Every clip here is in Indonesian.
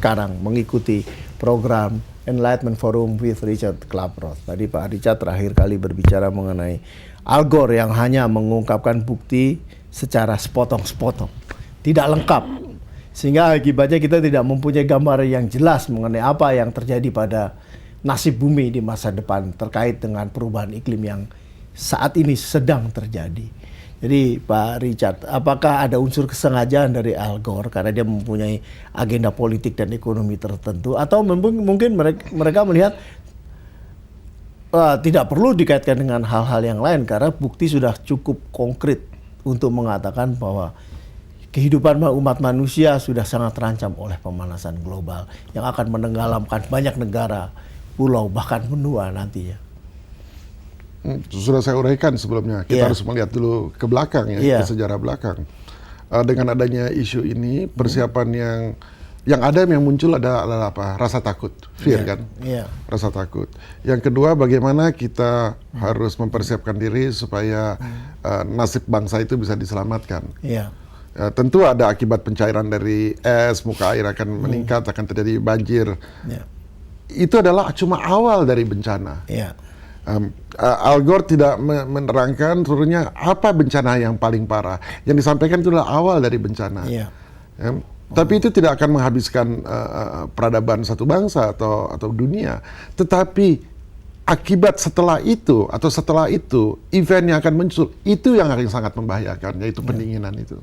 sekarang mengikuti program Enlightenment Forum with Richard Klapros. Tadi Pak Richard terakhir kali berbicara mengenai Al Gore yang hanya mengungkapkan bukti secara sepotong-sepotong, tidak lengkap. Sehingga akibatnya kita tidak mempunyai gambar yang jelas mengenai apa yang terjadi pada nasib bumi di masa depan terkait dengan perubahan iklim yang saat ini sedang terjadi. Jadi Pak Richard, apakah ada unsur kesengajaan dari Al Gore karena dia mempunyai agenda politik dan ekonomi tertentu, atau mungkin mereka melihat tidak perlu dikaitkan dengan hal-hal yang lain karena bukti sudah cukup konkret untuk mengatakan bahwa kehidupan umat manusia sudah sangat terancam oleh pemanasan global yang akan menenggelamkan banyak negara, pulau, bahkan benua nantinya. Sudah saya uraikan sebelumnya, kita harus melihat dulu ke belakang ya, ke sejarah belakang. Dengan adanya isu ini, persiapan yang ada yang muncul adalah apa? Rasa takut, fear kan? Rasa takut. Yang kedua, bagaimana kita harus mempersiapkan diri supaya nasib bangsa itu bisa diselamatkan. Tentu ada akibat pencairan dari es, muka air akan meningkat, akan terjadi banjir. Itu adalah cuma awal dari bencana. Al Gore tidak menerangkan turunnya apa bencana yang paling parah. Yang disampaikan itu adalah awal dari bencana. Tapi itu tidak akan menghabiskan peradaban satu bangsa atau dunia. Tetapi akibat setelah itu atau setelah itu event yang akan muncul itu yang akan sangat membahayakan, yaitu pendinginan itu.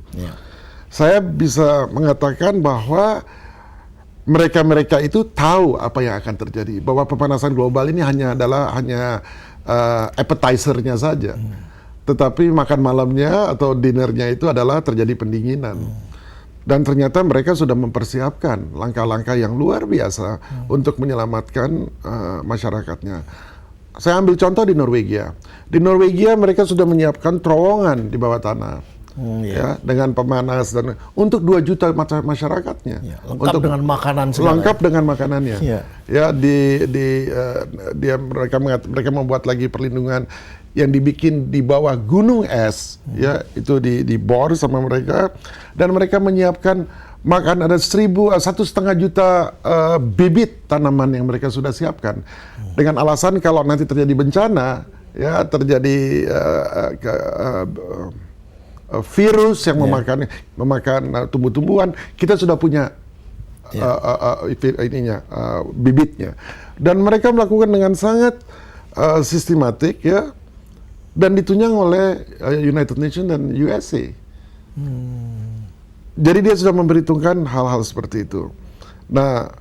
Saya bisa mengatakan bahwa mereka itu tahu apa yang akan terjadi, bahwa pemanasan global ini hanya appetizer-nya saja. Tetapi makan malamnya atau dinnernya itu adalah terjadi pendinginan. Dan ternyata mereka sudah mempersiapkan langkah-langkah yang luar biasa untuk menyelamatkan masyarakatnya. Saya ambil contoh di Norwegia. Di Norwegia mereka sudah menyiapkan terowongan di bawah tanah. Dengan pemanas dan untuk 2 juta masyarakatnya, lengkap dengan makanan segala. Lengkap dengan makanannya. Mereka membuat lagi perlindungan yang dibikin di bawah gunung es, itu dibor sama mereka, dan mereka menyiapkan ada 1,5 juta bibit tanaman yang mereka sudah siapkan dengan alasan kalau nanti terjadi bencana, terjadi virus yang memakan tumbuh-tumbuhan, kita sudah punya bibitnya, dan mereka melakukan dengan sangat sistematik dan ditunjang oleh United Nations dan USA. Jadi dia sudah memperhitungkan hal-hal seperti itu. Nah,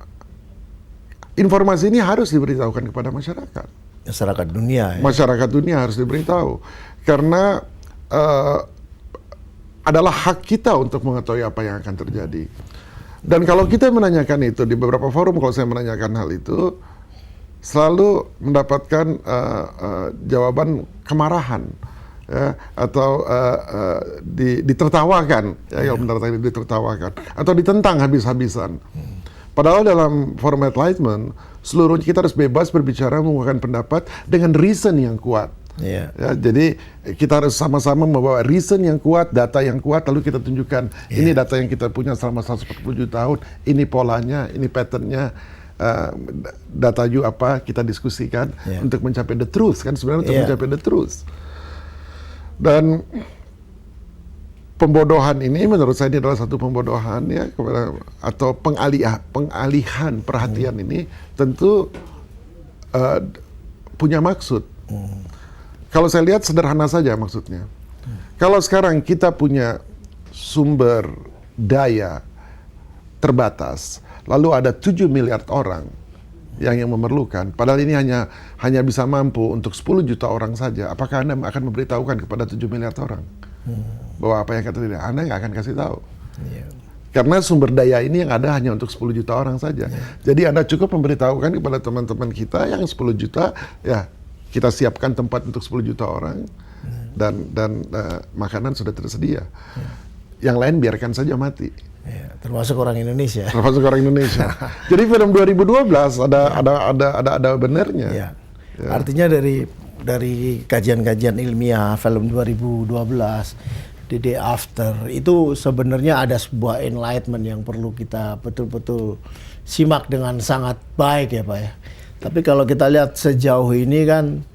informasi ini harus diberitahukan kepada masyarakat dunia. Masyarakat dunia harus diberitahu karena adalah hak kita untuk mengetahui apa yang akan terjadi. Dan kalau kita menanyakan itu di beberapa forum, kalau saya menanyakan hal itu, selalu mendapatkan jawaban kemarahan, atau ditertawakan, ditertawakan, atau ditentang habis-habisan. Padahal dalam forum Enlightenment, seluruhnya kita harus bebas berbicara, mengungkapkan pendapat dengan reason yang kuat. Jadi kita harus sama-sama membawa reason yang kuat, data yang kuat, lalu kita tunjukkan ini data yang kita punya selama 147 tahun, ini polanya, ini patternnya, data you apa, kita diskusikan untuk mencapai the truth, kan sebenarnya untuk mencapai the truth. Dan pembodohan ini menurut saya ini adalah satu pembodohan atau pengalihan perhatian ini tentu punya maksud. Kalau saya lihat sederhana saja maksudnya. Kalau sekarang kita punya sumber daya terbatas, lalu ada 7 miliar orang yang memerlukan, padahal ini hanya bisa mampu untuk 10 juta orang saja, apakah Anda akan memberitahukan kepada 7 miliar orang bahwa apa yang kata dia? Anda nggak akan kasih tahu. Karena sumber daya ini yang ada hanya untuk 10 juta orang saja. Jadi Anda cukup memberitahukan kepada teman-teman kita yang 10 juta, kita siapkan tempat untuk 10 juta orang, dan makanan sudah tersedia. Yang lain biarkan saja mati. Termasuk orang Indonesia. Jadi film 2012 ada benernya. Artinya dari kajian-kajian ilmiah film 2012, The Day After, itu sebenarnya ada sebuah enlightenment yang perlu kita betul-betul simak dengan sangat baik ya Pak ya. Tapi kalau kita lihat sejauh ini kan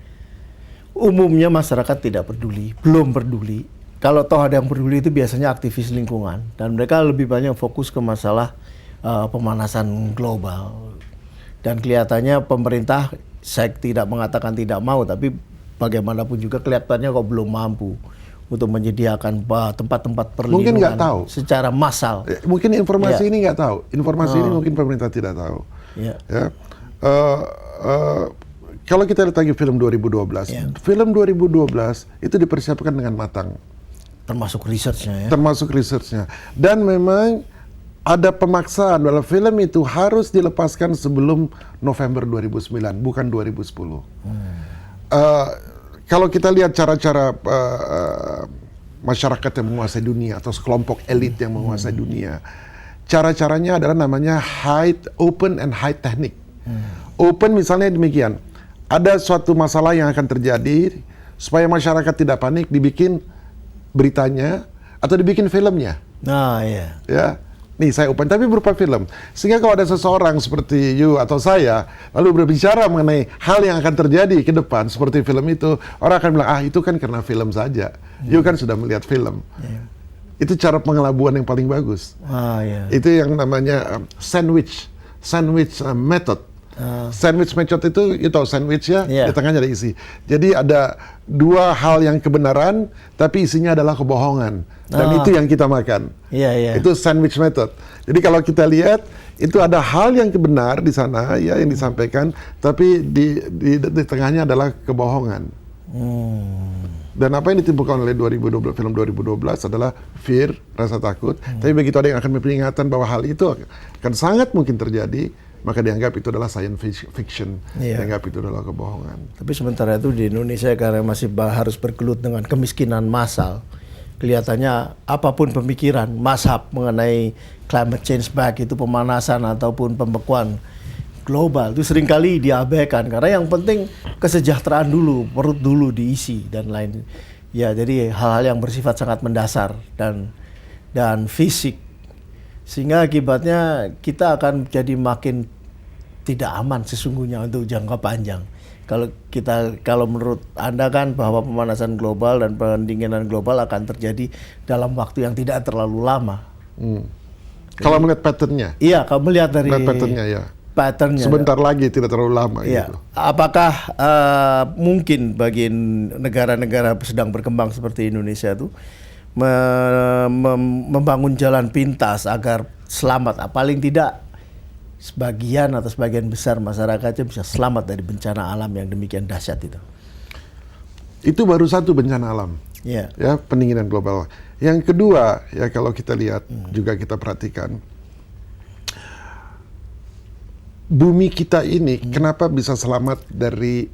umumnya masyarakat tidak peduli, belum peduli. Kalau toh ada yang peduli itu biasanya aktivis lingkungan dan mereka lebih banyak fokus ke masalah pemanasan global. Dan kelihatannya pemerintah, saya tidak mengatakan tidak mau, tapi bagaimanapun juga kelihatannya kok belum mampu untuk menyediakan tempat-tempat perlindungan mungkin nggak tahu secara massal. Mungkin informasi ini nggak tahu. Informasi ini mungkin pemerintah tidak tahu. Ya. Kalau kita lihat lagi film 2012, film 2012 itu dipersiapkan dengan matang. Termasuk researchnya ya. Termasuk researchnya. Dan memang ada pemaksaan bahwa film itu harus dilepaskan sebelum November 2009, bukan 2010. Kalau kita lihat cara-cara masyarakat yang menguasai dunia atau sekelompok elit yang menguasai dunia, cara-caranya adalah namanya open and hide technique. Open misalnya demikian, ada suatu masalah yang akan terjadi, supaya masyarakat tidak panik, dibikin beritanya atau dibikin filmnya. Nah, iya. Ya. Nih saya open, tapi berupa film. Sehingga kalau ada seseorang seperti you atau saya, lalu berbicara mengenai hal yang akan terjadi ke depan, seperti film itu, orang akan bilang, itu kan karena film saja. You kan sudah melihat film. Itu cara pengelabuan yang paling bagus. Itu yang namanya sandwich method. Sandwich method itu, you tahu sandwich ya, di tengahnya ada isi. Jadi ada dua hal yang kebenaran, tapi isinya adalah kebohongan. Dan itu yang kita makan. Itu sandwich method. Jadi kalau kita lihat, itu ada hal yang benar di sana ya yang disampaikan, tapi di tengahnya adalah kebohongan. Dan apa yang ditimbulkan oleh film 2012 adalah fear, rasa takut. Tapi begitu ada yang akan memperingatkan bahwa hal itu akan sangat mungkin terjadi, maka dianggap itu adalah science fiction, dianggap itu adalah kebohongan. Tapi sementara itu di Indonesia karena masih harus bergelut dengan kemiskinan massal, kelihatannya apapun pemikiran mazhab mengenai climate change, baik itu pemanasan ataupun pembekuan global, itu seringkali diabaikan karena yang penting kesejahteraan dulu, perut dulu diisi dan lain. Ya, jadi hal-hal yang bersifat sangat mendasar dan fisik, sehingga akibatnya kita akan jadi makin tidak aman sesungguhnya untuk jangka panjang. Kalau menurut Anda kan bahwa pemanasan global dan pendinginan global akan terjadi dalam waktu yang tidak terlalu lama. Kalau melihat patternnya? Iya, kalau melihat dari patternnya ya. Patternnya. Sebentar lagi, tidak terlalu lama. Gitu. Apakah mungkin bagi negara-negara sedang berkembang seperti Indonesia itu membangun jalan pintas agar selamat, paling tidak sebagian atau sebagian besar masyarakatnya bisa selamat dari bencana alam yang demikian dahsyat itu? Itu baru satu bencana alam, ya pendinginan global. Yang kedua, ya kalau kita lihat juga kita perhatikan, bumi kita ini kenapa bisa selamat dari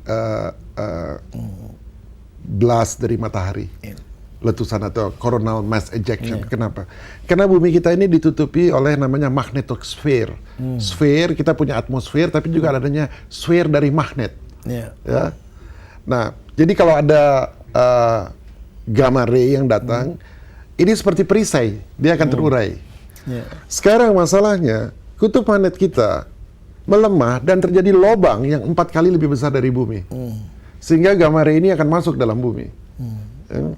blast dari matahari, letusan atau coronal mass ejection. Kenapa? Karena bumi kita ini ditutupi oleh namanya magnetosphere. Sphere, kita punya atmosfer, tapi juga adanya sphere dari magnet. Ya. Nah, jadi kalau ada gamma ray yang datang, ini seperti perisai, dia akan terurai. Sekarang masalahnya, kutub magnet kita melemah dan terjadi lubang yang 4 kali lebih besar dari bumi. Sehingga gamma ray ini akan masuk dalam bumi. Ya.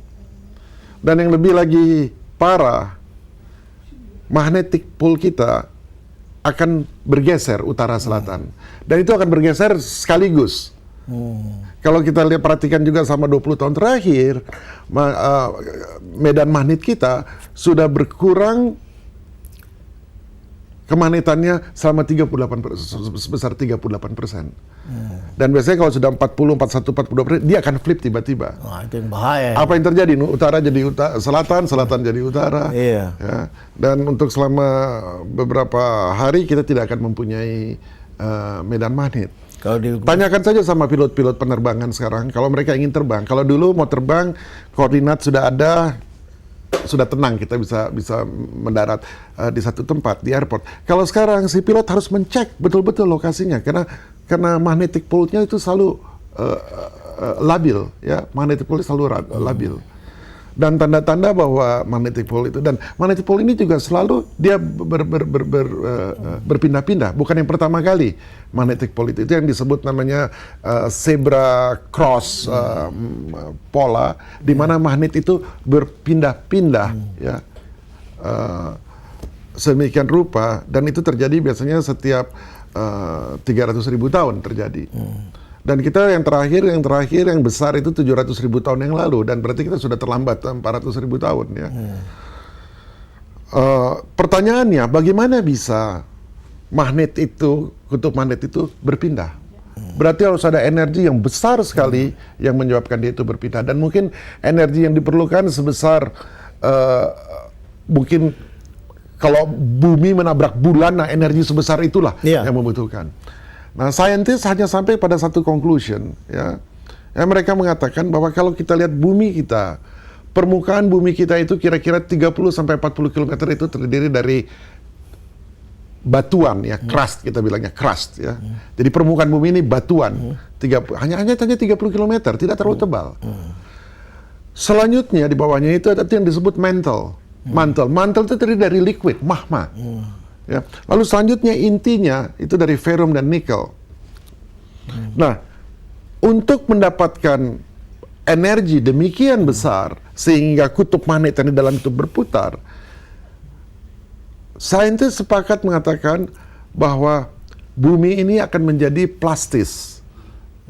Dan yang lebih lagi parah, magnetic pole kita akan bergeser utara-selatan. Dan itu akan bergeser sekaligus. Kalau kita lihat perhatikan juga sama 20 tahun terakhir, medan magnet kita sudah berkurang kemagnetannya selama sebesar 38%. Dan biasanya kalau sudah 40, 41, 42%, dia akan flip tiba-tiba. Wah, itu yang bahaya. Apa yang terjadi? Utara jadi selatan, selatan jadi utara. Iya. Ya. Dan untuk selama beberapa hari kita tidak akan mempunyai medan magnet. Tanyakan saja sama pilot-pilot penerbangan sekarang, kalau mereka ingin terbang. Kalau dulu mau terbang, koordinat sudah ada, sudah tenang, kita bisa mendarat di satu tempat di airport. Kalau sekarang si pilot harus mencek betul-betul lokasinya karena magnetic pole-nya itu selalu labil, ya, magnetic pole selalu labil. Dan tanda-tanda bahwa magnetic pole itu, dan magnetic pole ini juga selalu dia berpindah-pindah. Bukan yang pertama kali magnetic pole itu yang disebut namanya zebra cross pola, di mana magnet itu berpindah-pindah ya sedemikian rupa, dan itu terjadi biasanya setiap 300.000 tahun terjadi. Dan kita yang terakhir yang besar itu 700.000 tahun yang lalu, dan berarti kita sudah terlambat 400.000 tahun ya. Pertanyaannya, bagaimana bisa magnet itu, kutub magnet itu berpindah? Berarti harus ada energi yang besar sekali yang menyebabkan dia itu berpindah, dan mungkin energi yang diperlukan sebesar mungkin kalau bumi menabrak bulan, nah energi sebesar itulah yang membutuhkan. Nah, saintis hanya sampai pada satu conclusion, ya. Mereka mengatakan bahwa kalau kita lihat bumi kita, permukaan bumi kita itu kira-kira 30 sampai 40 km itu terdiri dari batuan, ya, crust kita bilangnya, crust, ya. Jadi permukaan bumi ini batuan, hanya 30 km, tidak terlalu tebal. Selanjutnya di bawahnya itu ada yang disebut mantle. Mantle itu terdiri dari liquid, magma. Ya. Lalu selanjutnya intinya itu dari ferrum dan nikel. Nah, untuk mendapatkan energi demikian besar sehingga kutub magnet yang di dalam itu berputar, saintis sepakat mengatakan bahwa bumi ini akan menjadi plastis,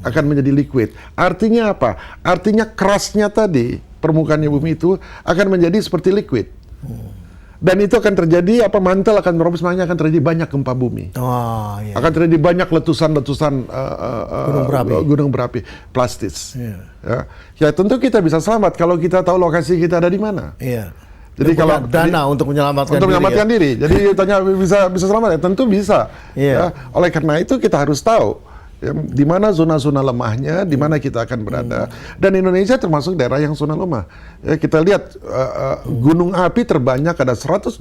akan menjadi liquid. Artinya apa? Artinya crust-nya tadi, permukaannya bumi itu akan menjadi seperti liquid. Dan itu akan terjadi, mantel akan merombos, makanya akan terjadi banyak gempa bumi. Akan terjadi banyak letusan-letusan gunung berapi plastis. Ya tentu kita bisa selamat kalau kita tahu lokasi kita ada di mana. Jadi kalau dana untuk menyelamatkan diri. Jadi tanya bisa selamat, ya tentu bisa. Ya. Oleh karena itu kita harus tahu ya, di mana zona-zona lemahnya, di mana kita akan berada. Dan Indonesia termasuk daerah yang zona lemah. Ya, kita lihat gunung api terbanyak, ada 128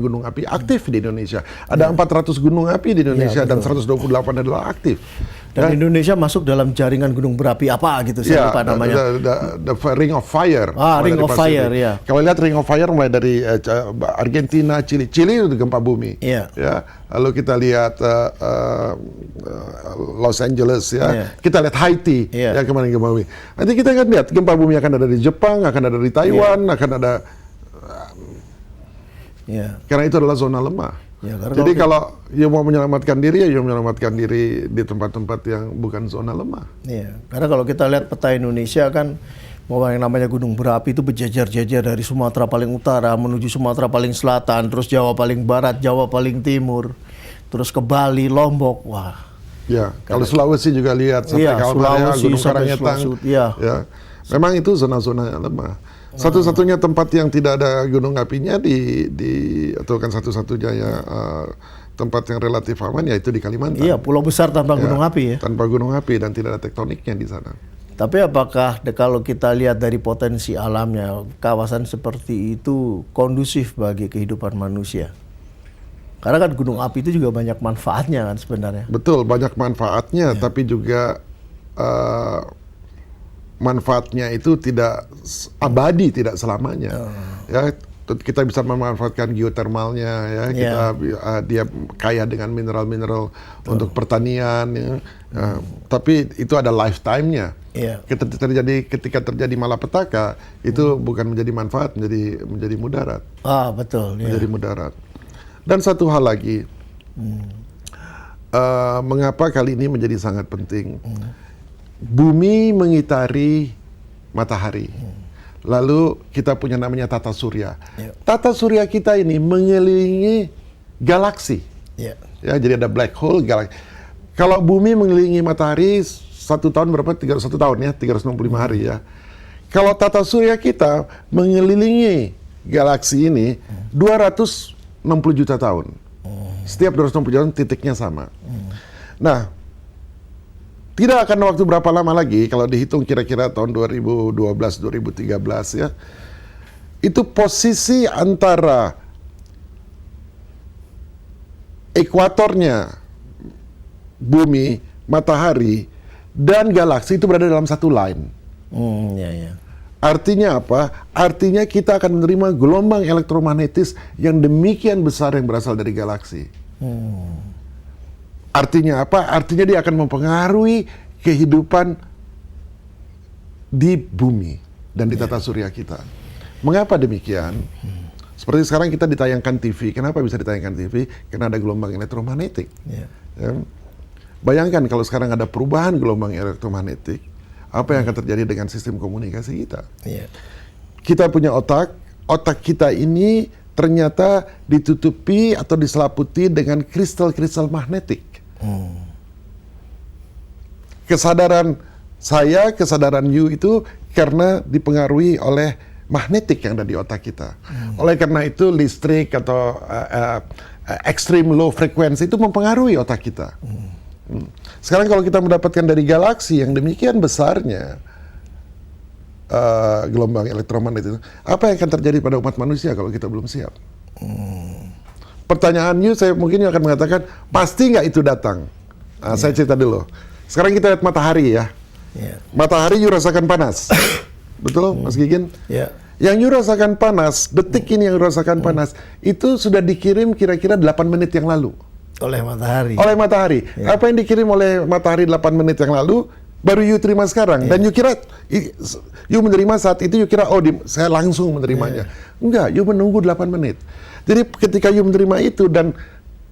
gunung api aktif di Indonesia. Ada 400 gunung api di Indonesia, dan 128 adalah aktif. Dan Indonesia masuk dalam jaringan gunung berapi apa gitu, saya lupa namanya. The Ring of Fire. Ring of Fire, ya. Kalau lihat Ring of Fire mulai dari Argentina, Chili itu gempa bumi. Ya. Lalu kita lihat Los Angeles, ya. Kita lihat Haiti, yang kemarin gempa bumi. Nanti kita akan lihat gempa bumi akan ada di Jepang, akan ada di Taiwan, akan ada. Karena itu adalah zona lemah. Jadi kalau you mau menyelamatkan diri, ya you menyelamatkan diri di tempat-tempat yang bukan zona lemah. Karena kalau kita lihat peta Indonesia kan, bahwa yang namanya gunung berapi itu berjejer-jejer dari Sumatera paling utara menuju Sumatera paling selatan, terus Jawa paling barat, Jawa paling timur, terus ke Bali, Lombok, wah. Ya, kalau Sulawesi juga lihat sampai Kaltara, Gunung Karangnyetang. Ya, memang itu zona-zona lemah. Satu-satunya tempat yang tidak ada gunung apinya atau kan satu-satunya ya tempat yang relatif aman yaitu di Kalimantan. Pulau besar tanpa gunung api ya. Tanpa gunung api dan tidak ada tektoniknya di sana. Tapi apakah kalau kita lihat dari potensi alamnya, kawasan seperti itu kondusif bagi kehidupan manusia? Karena kan gunung api itu juga banyak manfaatnya kan sebenarnya. Betul, banyak manfaatnya, tapi juga manfaatnya itu tidak abadi, tidak selamanya. Ya, kita bisa memanfaatkan geotermalnya, ya. Dia kaya dengan mineral-mineral untuk pertanian, ya. Tapi itu ada lifetime-nya. Ketika terjadi malapetaka, itu bukan menjadi manfaat, menjadi mudarat. Betul. Menjadi mudarat. Dan satu hal lagi, mengapa kali ini menjadi sangat penting? Bumi mengitari matahari. Lalu kita punya namanya tata surya. Tata surya kita ini mengelilingi galaksi. Ya, jadi ada black hole, galaksi. Kalau bumi mengelilingi matahari 1 tahun berapa? 1 tahun ya, 365 hari ya. Kalau tata surya kita mengelilingi galaksi ini 260 juta tahun. Setiap 260 juta tahun titiknya sama. Nah, tidak akan waktu berapa lama lagi, kalau dihitung kira-kira tahun 2012-2013 ya, itu posisi antara ekuatornya bumi, matahari, dan galaksi itu berada dalam satu line. Artinya apa? Artinya kita akan menerima gelombang elektromagnetis yang demikian besar yang berasal dari galaksi. Artinya apa? Artinya dia akan mempengaruhi kehidupan di bumi dan di tata surya kita. Mengapa demikian? Seperti sekarang kita ditayangkan TV. Kenapa bisa ditayangkan TV? Karena ada gelombang elektromagnetik. Ya. Bayangkan kalau sekarang ada perubahan gelombang elektromagnetik, apa yang akan terjadi dengan sistem komunikasi kita? Kita punya otak kita ini ternyata ditutupi atau diselaputi dengan kristal-kristal magnetik. Kesadaran saya, kesadaran you itu karena dipengaruhi oleh magnetik yang ada di otak kita. Oleh karena itu listrik atau extreme low frequency itu mempengaruhi otak kita. Sekarang kalau kita mendapatkan dari galaksi yang demikian besarnya gelombang elektromagnetik itu, apa yang akan terjadi pada umat manusia kalau kita belum siap? Pertanyaan you, saya mungkin akan mengatakan, pasti nggak itu datang? Saya cerita dulu. Sekarang kita lihat matahari ya. Matahari you rasakan panas. Betul, Mas Gigin? Yang you rasakan panas, detik ini yang you rasakan panas, itu sudah dikirim kira-kira 8 menit yang lalu. Oleh matahari. Oleh matahari. Apa yang dikirim oleh matahari 8 menit yang lalu, baru you terima sekarang. Dan you kira, you menerima saat itu, you kira, saya langsung menerimanya. Enggak, you menunggu 8 menit. Jadi ketika you menerima itu dan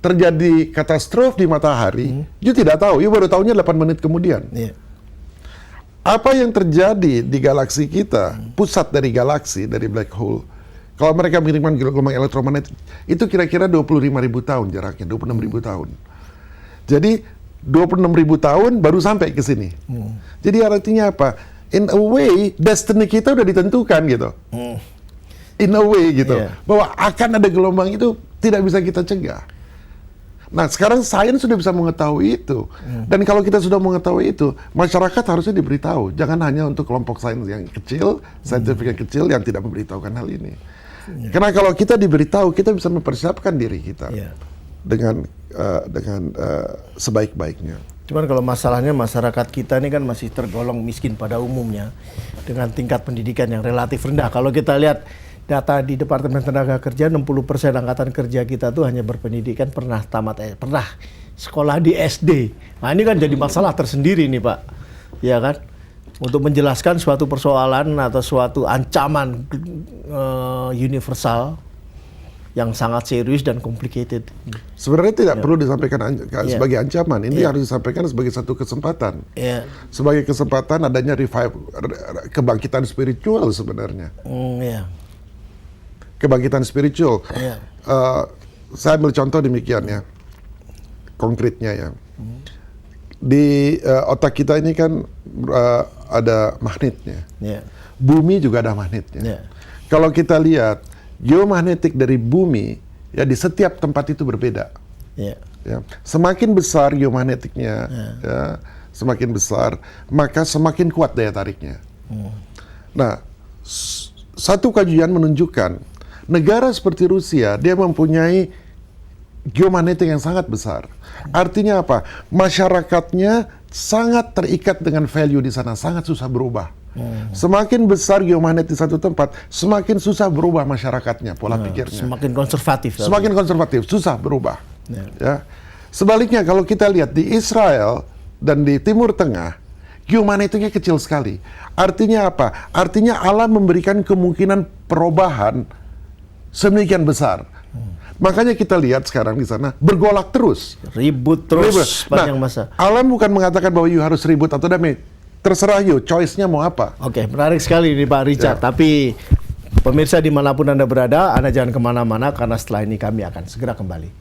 terjadi katastrof di matahari, you tidak tahu, you baru tahunya 8 menit kemudian. Apa yang terjadi di galaksi kita, pusat dari galaksi, dari black hole, kalau mereka mengirimkan gelombang elektromagnetik, itu kira-kira 25.000 tahun jaraknya, 26.000 tahun. Jadi 26.000 tahun baru sampai ke sini. Jadi artinya apa? In a way, destiny kita udah ditentukan gitu. In a way gitu. Bahwa akan ada gelombang itu tidak bisa kita cegah. Nah, sekarang sains sudah bisa mengetahui itu. Dan kalau kita sudah mengetahui itu, masyarakat harusnya diberitahu. Jangan hanya untuk kelompok sains yang kecil, saintifik yang kecil yang tidak memberitahukan hal ini. Karena kalau kita diberitahu, kita bisa mempersiapkan diri kita dengan sebaik-baiknya. Cuman kalau masalahnya masyarakat kita ini kan masih tergolong miskin pada umumnya dengan tingkat pendidikan yang relatif rendah. Kalau kita lihat data di Departemen Tenaga Kerja, 60% angkatan kerja kita tuh hanya berpendidikan pernah sekolah di SD. Nah ini kan jadi masalah tersendiri nih Pak, ya kan? Untuk menjelaskan suatu persoalan atau suatu ancaman universal yang sangat serius dan complicated. Sebenarnya tidak perlu disampaikan sebagai ancaman, ini harus disampaikan sebagai satu kesempatan. Sebagai kesempatan adanya kebangkitan spiritual sebenarnya. Kebangkitan spiritual. Saya ambil contoh demikian ya, konkretnya ya. Di otak kita ini kan ada magnetnya. Bumi juga ada magnetnya. Kalau kita lihat geomagnetik dari bumi ya di setiap tempat itu berbeda. Ya. Semakin besar geomagnetiknya, ya, semakin besar, maka semakin kuat daya tariknya. Nah, satu kajian menunjukkan negara seperti Rusia, dia mempunyai geomagnetik yang sangat besar. Artinya apa? Masyarakatnya sangat terikat dengan value di sana, sangat susah berubah. Semakin besar geomagnet di satu tempat, semakin susah berubah masyarakatnya, pola pikirnya. Semakin konservatif. Semakin konservatif, susah berubah. Ya. Sebaliknya kalau kita lihat di Israel dan di Timur Tengah, geomagnetiknya kecil sekali. Artinya apa? Artinya Allah memberikan kemungkinan perubahan sedemikian besar. Makanya kita lihat sekarang di sana bergolak terus, ribut terus sepanjang masa. Allah bukan mengatakan bahwa you harus ribut atau damai. Terserah you, choice-nya mau apa. Oke, menarik sekali ini Pak Richard. Tapi pemirsa dimanapun Anda berada, Anda jangan kemana-mana karena setelah ini kami akan segera kembali.